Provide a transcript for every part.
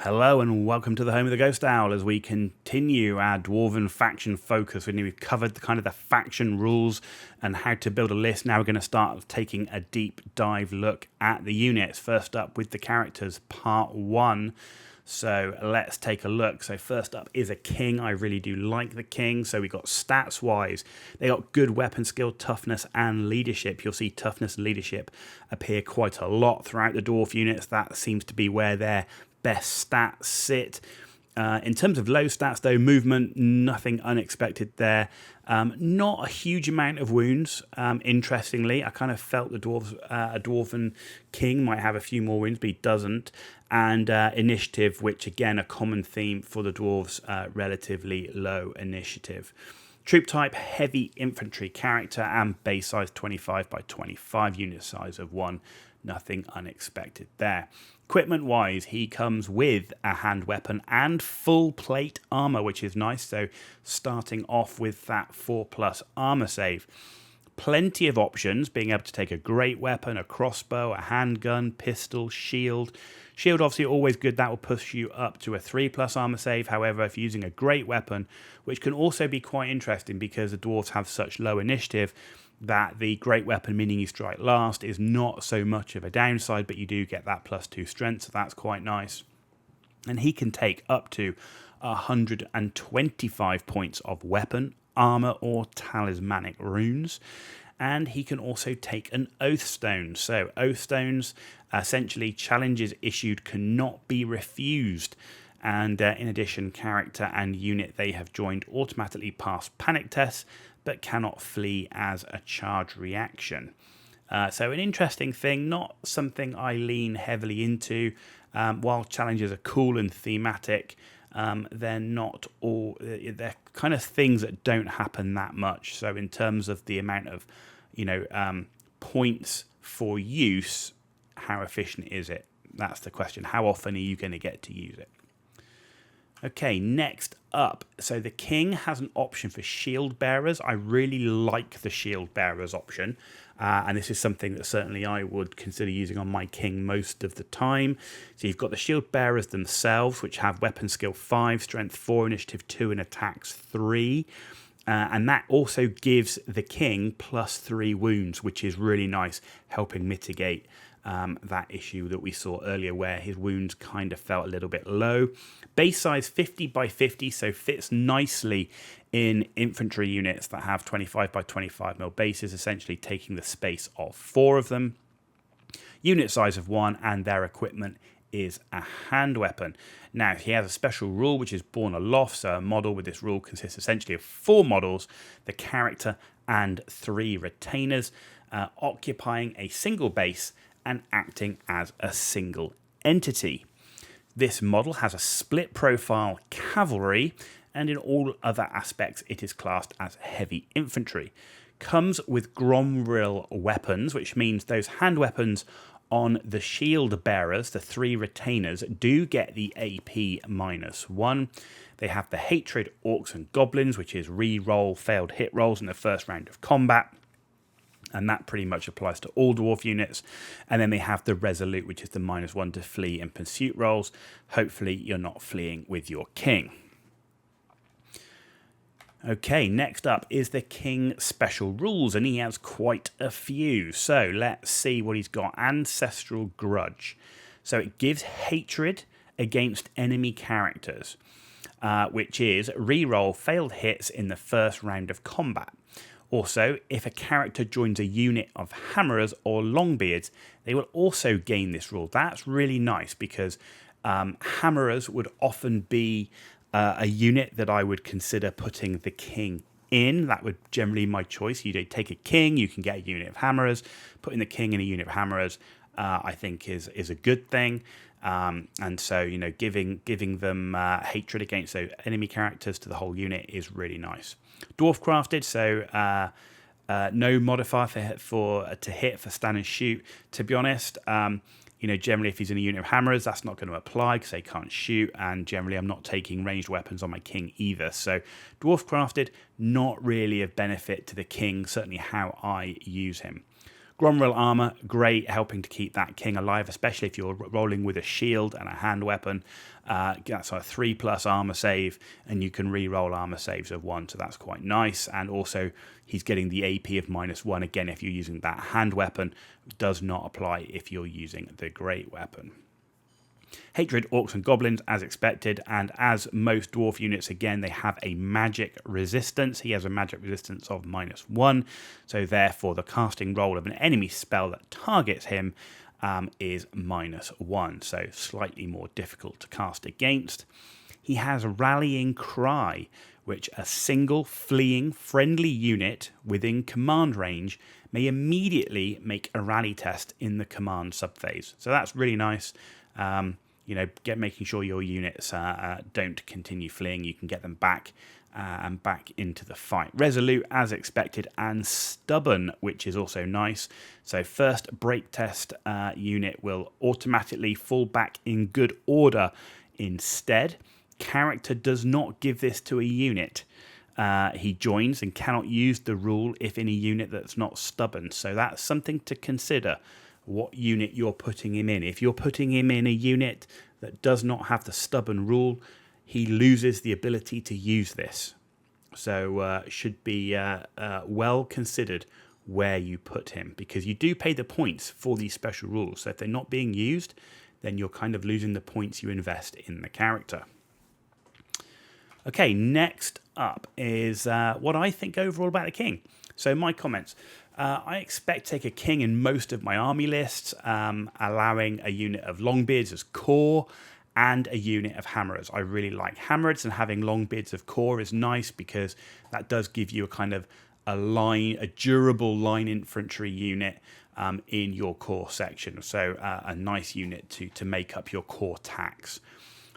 Hello and welcome to the home of the Ghost Owl as we continue our Dwarven faction focus. We've covered the faction rules and how to build a list. Now we're going to start taking a deep dive look at the units. First up with the characters, part 1. So let's take a look. So first up is a king. I really do like the king. So we got stats wise, they got good weapon skill, toughness and leadership. You'll see toughness and leadership appear quite a lot throughout the dwarf units. That seems to be where they're best stats sit. In terms of low stats though, movement, nothing unexpected there. Not a huge amount of wounds. Interestingly, I kind of felt the a dwarven king might have a few more wounds, but he doesn't. And initiative, which again a common theme for the dwarves, relatively low initiative. Troop type, heavy infantry character, and base size 25 by 25, unit size of 1. Nothing unexpected there. Equipment wise, he comes with a hand weapon and full plate armor, which is nice. So starting off with that 4+ armor save. Plenty of options, being able to take a great weapon, a crossbow, a handgun, pistol, shield. Shield obviously always good, that will push you up to a 3+ armor save. However, if you're using a great weapon, which can also be quite interesting because the dwarves have such low initiative, that the great weapon, meaning you strike last, is not so much of a downside, but you do get that +2 strength, so that's quite nice. And he can take up to 125 points of weapon, armor, or talismanic runes. And he can also take an Oath Stone. So Oath Stones, essentially challenges issued cannot be refused. And in addition, character and unit they have joined automatically pass panic tests, but cannot flee as a charge reaction. So an interesting thing, not something I lean heavily into. While challenges are cool and thematic, they're not all, they're kind of things that don't happen that much. So in terms of the amount of, points for use, how efficient is it? That's the question. How often are you going to get to use it? Okay, next up, so the king has an option for shield bearers. I really like the shield bearers option, and this is something that certainly I would consider using on my king most of the time. So you've got the shield bearers themselves, which have weapon skill 5, strength 4, initiative 2, and attacks 3. And that also gives the king +3 wounds, which is really nice, helping mitigate that issue that we saw earlier where his wounds kind of felt a little bit low. Base size 50 by 50, so fits nicely in infantry units that have 25 by 25 mil bases, essentially taking the space of 4 of them. Unit size of 1, and their equipment is a hand weapon. Now, he has a special rule which is born aloft, so a model with this rule consists essentially of 4 models, the character and 3 retainers, occupying a single base and acting as a single entity. This model has a split profile cavalry, and in all other aspects it is classed as heavy infantry. Comes with Gromril weapons, which means those hand weapons on the shield bearers, the 3 retainers, do get the AP -1. They have the hatred, orcs and goblins, which is re-roll failed hit rolls in the first round of combat. And that pretty much applies to all dwarf units. And then they have the resolute, which is the -1 to flee and pursuit rolls. Hopefully you're not fleeing with your king. Okay, next up is the king special rules, and he has quite a few. So let's see what he's got. Ancestral Grudge. So it gives hatred against enemy characters, which is re-roll failed hits in the first round of combat. Also, if a character joins a unit of hammerers or longbeards, they will also gain this rule. That's really nice because hammerers would often be a unit that I would consider putting the king in. That would generally be my choice. You take a king, you can get a unit of hammerers. Putting the king in a unit of hammerers, I think is a good thing. And so, giving them hatred against those enemy characters to the whole unit is really nice. Dwarf crafted, so no modifier to hit for stand and shoot. To be honest, generally if he's in a unit of hammerers, that's not going to apply because they can't shoot, and generally I'm not taking ranged weapons on my king either. So dwarf crafted, not really of benefit to the king, certainly how I use him. Gromril armor, great, helping to keep that king alive, especially if you're rolling with a shield and a hand weapon. That's a 3+ armor save, and you can re-roll armor saves of 1, so that's quite nice. And also, he's getting the AP of -1 again if you're using that hand weapon. Does not apply if you're using the great weapon. Hatred, Orcs and Goblins, as expected, and as most Dwarf units, again, they have a magic resistance. He has a magic resistance of -1, so therefore the casting roll of an enemy spell that targets him is -1, so slightly more difficult to cast against. He has Rallying Cry, which a single fleeing friendly unit within command range may immediately make a rally test in the command subphase. So that's really nice. Making sure your units don't continue fleeing. You can get them back and back into the fight. Resolute, as expected, and Stubborn, which is also nice. So first break test unit will automatically fall back in good order instead. Character does not give this to a unit. He joins and cannot use the rule if in a unit that's not stubborn. So that's something to consider, what unit you're putting him in. If you're putting him in a unit that does not have the stubborn rule, he loses the ability to use this. So should be well considered where you put him, because you do pay the points for these special rules. So if they're not being used, then you're kind of losing the points you invest in the character. Okay, next up is what I think overall about the king. So my comments. I expect to take a king in most of my army lists, allowing a unit of Longbeards as core and a unit of Hammerers. I really like Hammerers, and having Longbeards of core is nice because that does give you a kind of a durable line infantry unit in your core section. So a nice unit to make up your core tax.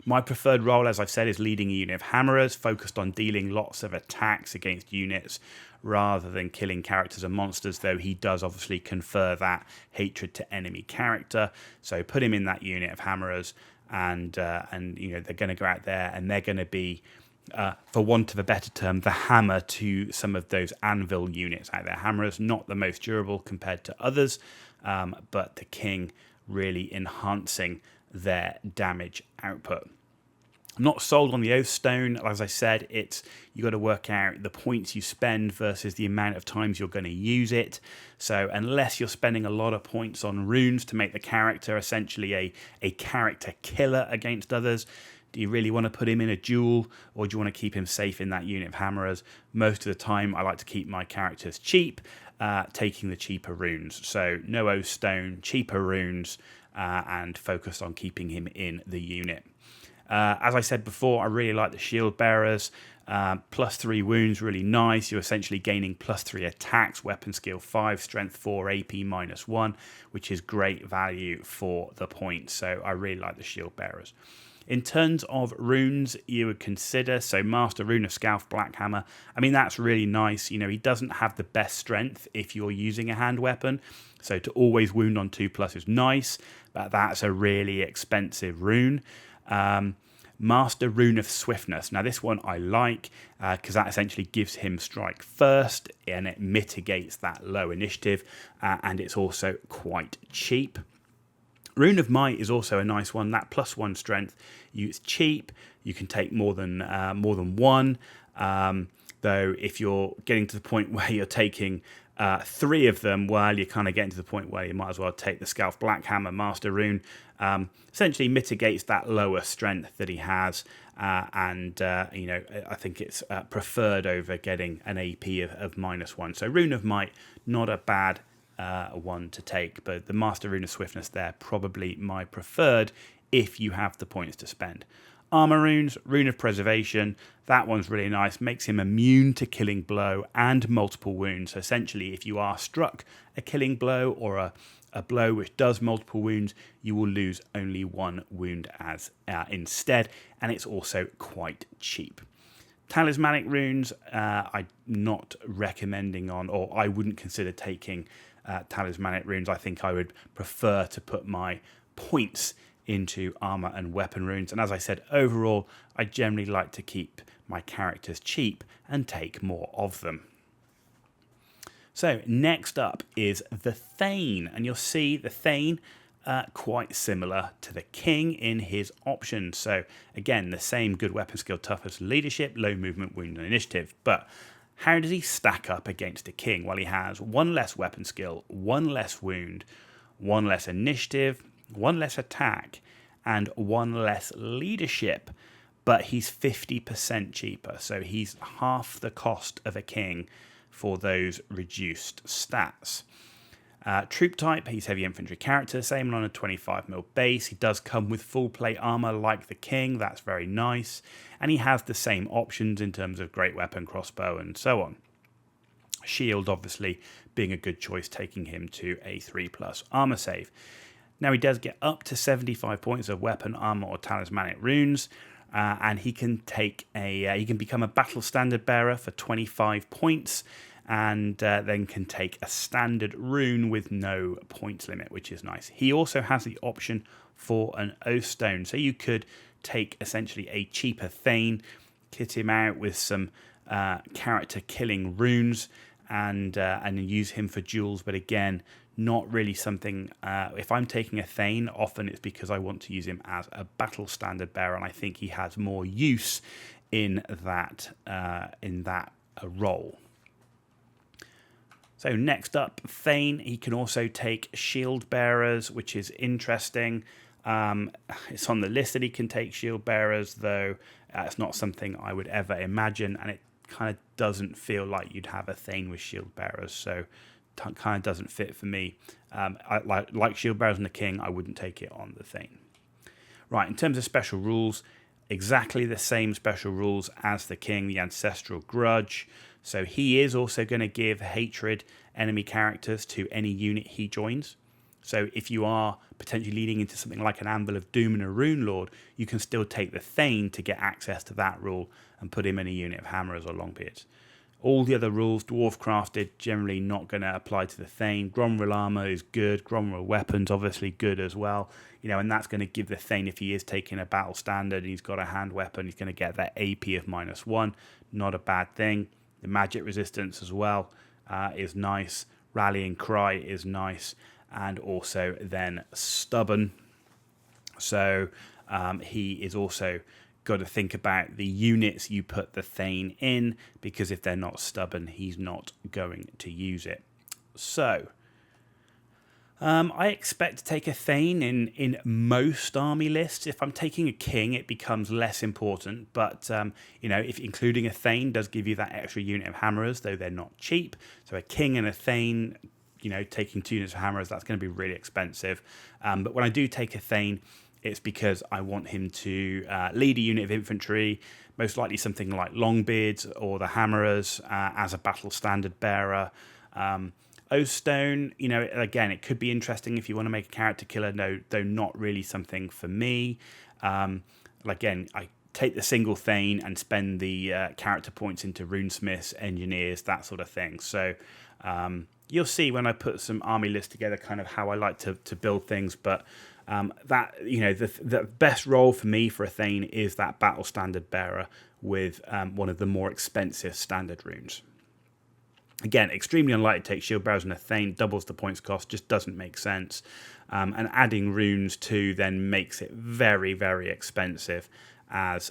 My preferred role, as I've said, is leading a unit of Hammerers, focused on dealing lots of attacks against units rather than killing characters and monsters, though he does obviously confer that hatred to enemy character. So put him in that unit of Hammerers, and they're going to go out there and they're going to be, for want of a better term, the hammer to some of those anvil units out there. Hammerers, not the most durable compared to others, but the king really enhancing their damage output. I'm not sold on the Oath Stone. As I said, you got to work out the points you spend versus the amount of times you're going to use it. So unless you're spending a lot of points on runes to make the character essentially a character killer against others, do you really want to put him in a duel, or do you want to keep him safe in that unit of Hammerers? Most of the time, I like to keep my characters cheap, taking the cheaper runes. So no Oath Stone, cheaper runes, and focused on keeping him in the unit. As I said before, I really like the shield bearers. +3 wounds, really nice. You're essentially gaining +3 attacks, weapon skill 5, strength 4, AP -1, which is great value for the points. So I really like the shield bearers. In terms of runes, you would consider, so Master Rune of Scalf Blackhammer. I mean, that's really nice. He doesn't have the best strength if you're using a hand weapon. So to always wound on 2+ is nice, but that's a really expensive rune. Master Rune of Swiftness. Now this one I like because that essentially gives him strike first, and it mitigates that low initiative, and it's also quite cheap. Rune of Might is also a nice one. That +1 strength, it's cheap. You can take more than one. Though if you're getting to the point where you're taking 3 of them, well, you're kind of getting to the point where you might as well take the Scalf Blackhammer Master Rune. Essentially mitigates that lower strength that he has, and I think it's preferred over getting an AP of -1. So Rune of Might, not a bad one to take, but the Master Rune of Swiftness there, probably my preferred if you have the points to spend. Armor runes, Rune of Preservation, that one's really nice, makes him immune to killing blow and multiple wounds. So essentially, if you are struck a killing blow or a blow which does multiple wounds, you will lose only 1 wound as instead, and it's also quite cheap. Talismanic runes, I'm not recommending on, or I wouldn't consider taking talismanic runes. I think I would prefer to put my points into armor and weapon runes. And as I said, overall, I generally like to keep my characters cheap and take more of them. So next up is the Thane, and you'll see the Thane quite similar to the King in his options. So again, the same good weapon skill, toughness, leadership, low movement, wound, and initiative. But how does he stack up against a King? Well, he has 1 less weapon skill, 1 less wound, 1 less initiative, 1 less attack, and 1 less leadership. But he's 50% cheaper, so he's half the cost of a King for those reduced stats. Troop type, he's heavy infantry character, same on a 25mm base. He does come with full plate armor like the King, that's very nice. And he has the same options in terms of great weapon, crossbow, and so on. Shield, obviously, being a good choice, taking him to a 3+ armor save. Now, he does get up to 75 points of weapon, armor, or talismanic runes. And he can take he can become a battle standard bearer for 25 points, and then can take a standard rune with no points limit, which is nice. He also has the option for an Oath Stone, so you could take essentially a cheaper Thane, kit him out with some character killing runes, and use him for duels. But again, not really something. If I'm taking a Thane, often it's because I want to use him as a battle standard bearer, and I think he has more use in that role. So next up, Thane. He can also take shield bearers, which is interesting. It's on the list that he can take shield bearers, though it's not something I would ever imagine, and it kind of doesn't feel like you'd have a Thane with shield bearers, so kind of doesn't fit for me. I like shield bearers and the King, I wouldn't take it on the Thane. Right, in terms of special rules, exactly the same special rules as the King, the Ancestral Grudge. So he is also going to give hatred enemy characters to any unit he joins. So if you are potentially leading into something like an Anvil of Doom and a Rune Lord, you can still take the Thane to get access to that rule and put him in a unit of Hammerers or Longbeards. All the other rules, Dwarf Crafted, generally not going to apply to the Thane. Gromril armor is good. Gromril weapons, obviously good as well. And that's going to give the Thane, if he is taking a battle standard and he's got a hand weapon, he's going to get that AP of -1. Not a bad thing. The magic resistance as well is nice. Rallying Cry is nice. And also then Stubborn. So he is also got to think about the units you put the Thane in, because if they're not stubborn, he's not going to use it. So I expect to take a Thane in most army lists. If I'm taking a King, it becomes less important, but if including a Thane does give you that extra unit of Hammerers, though they're not cheap. So a King and a Thane, taking 2 units of Hammerers, that's going to be really expensive. But when I do take a Thane, it's because I want him to lead a unit of infantry, most likely something like Longbeards or the Hammerers, as a battle standard bearer. Oathstone, again, it could be interesting if you want to make a character killer, though not really something for me. Again, I take the single Thane and spend the character points into runesmiths, engineers, that sort of thing. So you'll see when I put some army lists together kind of how I like to build things, but the best role for me for a Thane is that battle standard bearer with one of the more expensive standard runes. Again, extremely unlikely to take shield bearers and a Thane, doubles the points cost, just doesn't make sense. And adding runes too then makes it very, very expensive as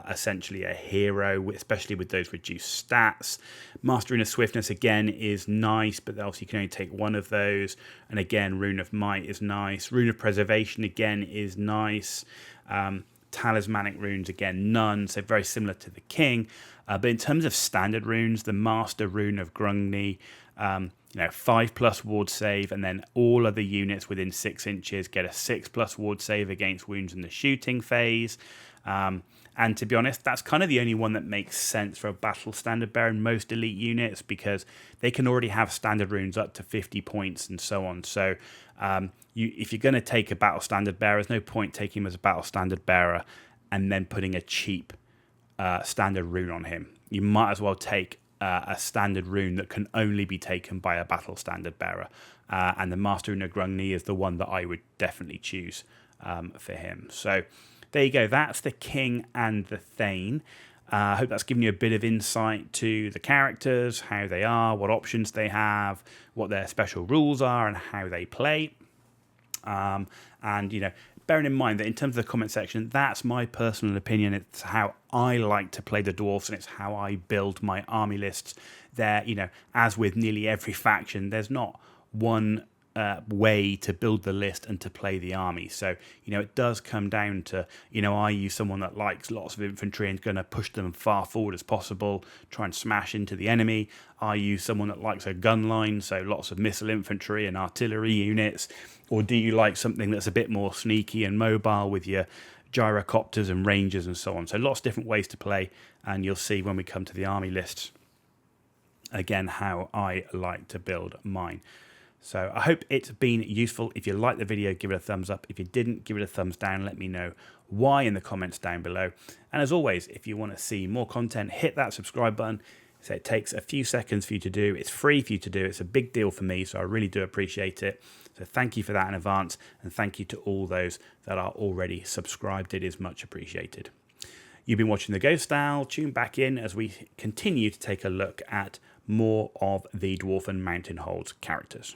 essentially a hero, especially with those reduced stats. Master Rune of Swiftness again is nice, but also you can only take 1 of those. And again, Rune of Might is nice. Rune of Preservation again is nice. Talismanic runes again, none, so very similar to the King. But in terms of standard runes, the Master Rune of Grungni, 5+ ward save, and then all other units within 6 inches get a 6+ ward save against wounds in the shooting phase. And to be honest, that's kind of the only one that makes sense for a battle standard bearer in most elite units, because they can already have standard runes up to 50 points and so on. So if you're going to take a battle standard bearer, there's no point taking him as a battle standard bearer and then putting a cheap standard rune on him. You might as well take a standard rune that can only be taken by a battle standard bearer. And the Master Rune of Grungni is the one that I would definitely choose for him. So there you go. That's the King and the Thane. I hope that's given you a bit of insight to the characters, how they are, what options they have, what their special rules are, and how they play. And, you know, bearing in mind that in terms of the comment section, that's my personal opinion. It's how I like to play the Dwarfs, and it's how I build my army lists. There, you know, as with nearly every faction, there's not one way to build the list and to play the army. So, you know, it does come down to, you know, are you someone that likes lots of infantry and going to push them far forward as possible, try and smash into the enemy? Are you someone that likes a gun line, so lots of missile infantry and artillery units? Or do you like something that's a bit more sneaky and mobile with your gyrocopters and rangers and so on? So lots of different ways to play, and you'll see when we come to the army lists, again, how I like to build mine. So I hope it's been useful. If you liked the video, give it a thumbs up. If you didn't, give it a thumbs down. Let me know why in the comments down below. And as always, if you want to see more content, hit that subscribe button. So it takes a few seconds for you to do. It's free for you to do. It's a big deal for me, so I really do appreciate it. So thank you for that in advance, and thank you to all those that are already subscribed. It is much appreciated. You've been watching The Ghost Style. Tune back in as we continue to take a look at more of the Dwarfen Mountain Holds characters.